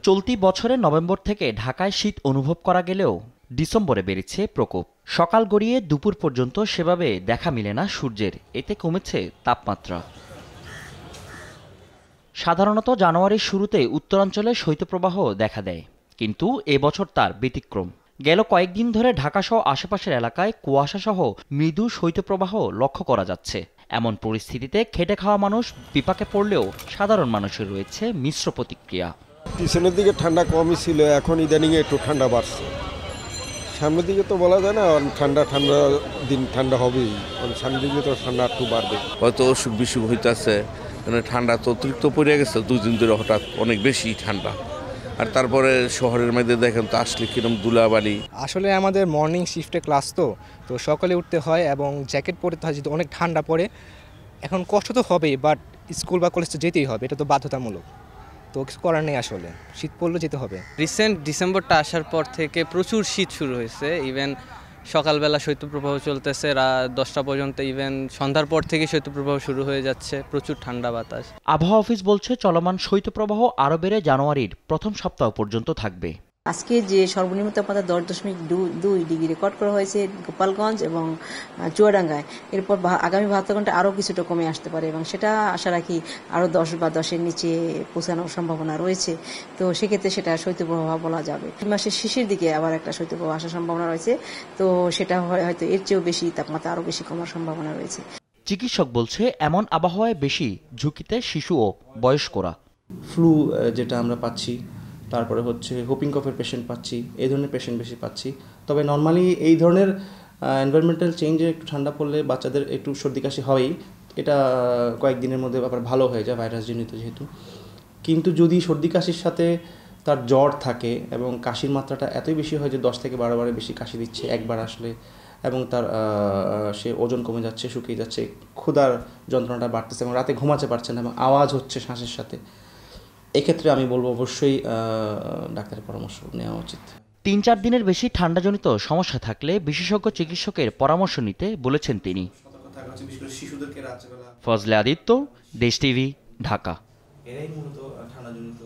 চলতি বছরের নভেম্বর থেকে ঢাকায় শীত অনুভব করা গেলেও ডিসেম্বরে বেড়েছে প্রকোপ। সকাল গড়িয়ে দুপুর পর্যন্ত সেভাবে দেখা মিলে না সূর্যের, এতে কমেছে তাপমাত্রা। সাধারণত জানুয়ারির শুরুতে উত্তরাঞ্চলে শৈত্যপ্রবাহ দেখা দেয়, কিন্তু এবছর তার ব্যতিক্রম। গেল কয়েকদিন ধরে ঢাকাসহ আশেপাশের এলাকায় কুয়াশাসহ মৃদু শৈত্যপ্রবাহ লক্ষ্য করা যাচ্ছে। এমন পরিস্থিতিতে খেটে খাওয়া মানুষ বিপাকে পড়লেও সাধারণ মানুষের রয়েছে মিশ্র প্রতিক্রিয়া। পিছনের দিকে ঠান্ডা কমই ছিল, এখন ইদানিং একটু ঠান্ডা বাড়ছে। সামনের দিকে তো বলা যায় না, ঠান্ডা দিন ঠান্ডা হবেই, সামনের দিকে তো ঠান্ডা একটু বাড়বে। হয়তো অসুখ বিসুখ হইতেছে, মানে ঠান্ডা তো অতিরিক্ত পড়ে গেছে 2 দিন ধরে, হঠাৎ অনেক বেশি ঠান্ডা। আর তারপরে শহরের মধ্যে দেখেন তো আসলে কিরকম ধুলাবালি। আসলে আমাদের মর্নিং শিফটে ক্লাস তো সকালে উঠতে হয় এবং জ্যাকেট পরতে হয়, যদি অনেক ঠান্ডা পড়ে। এখন কষ্ট তো হবেই, বাট স্কুল বা কলেজ তো যেতেই হবে, এটা তো বাধ্যতামূলক। তো কিছু করার নেই, আসলে শীত পড়লে যেতে হবে। রিসেন্ট ডিসেম্বরটা আসার পর থেকে প্রচুর শীত শুরু হয়েছে। ইভেন সকালবেলা শৈত্যপ্রবাহ চলতেছে, রাত 10টা পর্যন্ত, ইভেন সন্ধ্যার পর থেকে শৈত্যপ্রবাহ শুরু হয়ে যাচ্ছে, প্রচুর ঠান্ডা বাতাস। আবহাওয়া অফিস বলছে চলমান শৈত্যপ্রবাহ আরও বেড়ে জানুয়ারির প্রথম সপ্তাহ পর্যন্ত থাকবে। আজকে যে সর্বনিম্ন তাপমাত্রা 10.2 ডিগ্রি রেকর্ড করা হয়েছে গোপালগঞ্জ এবং চুয়াডাঙ্গায়, এরপর আগামী 72 ঘন্টায় আরও কিছুটা কমে আসতে পারে এবং সেটা আশা রাখি আরও 10 বা 10-এর নিচে পৌঁছানোর সম্ভাবনা রয়েছে। তো সেক্ষেত্রে সেটা শৈত্যপ্রবাহ বলা যাবে। মাসের শেষের দিকে আবার একটা শৈত্যপ্রবাহ আসার সম্ভাবনা রয়েছে, তো সেটা হয়তো এর চেয়েও বেশি তাপমাত্রা আরও বেশি কমার সম্ভাবনা রয়েছে। চিকিৎসক বলছে এমন আবহাওয়ায় বেশি ঝুঁকিতে শিশু ও বয়স্করা। ফ্লু যেটা আমরা পাচ্ছি, তারপরে হচ্ছে হোপিং কফের পেশেন্ট পাচ্ছি, এই ধরনের পেশেন্ট বেশি পাচ্ছি। তবে নর্মালি এই ধরনের এনভায়রনমেন্টাল চেঞ্জে একটু ঠান্ডা পড়লে বাচ্চাদের একটু সর্দি কাশি হবেই, এটা কয়েকদিনের মধ্যে আবার ভালো হয়ে যায় ভাইরাসজনিত যেহেতু। কিন্তু যদি সর্দি কাশির সাথে তার জ্বর থাকে এবং কাশির মাত্রাটা এতই বেশি হয় যে 10 থেকে 12 বারের বেশি কাশি দিচ্ছে একবার আসলে, এবং তার সে ওজন কমে যাচ্ছে, শুকিয়ে যাচ্ছে, ক্ষুধার যন্ত্রণাটা বাড়তেছে এবং রাতে ঘুমাতে পারছে না এবং আওয়াজ হচ্ছে শ্বাসের সাথে, এক্ষেত্রে আমি বলবো অবশ্যই ডাক্তারের পরামর্শ নেওয়া উচিত। 3-4 দিনের বেশি ঠান্ডাজনিত সমস্যা থাকলে বিশেষজ্ঞ চিকিৎসকের পরামর্শ নিতে বলেছেন তিনি। ফজলে আদিত্য, দেশ টিভি, ঢাকা। এরাই মূলত ঠান্ডাজনিত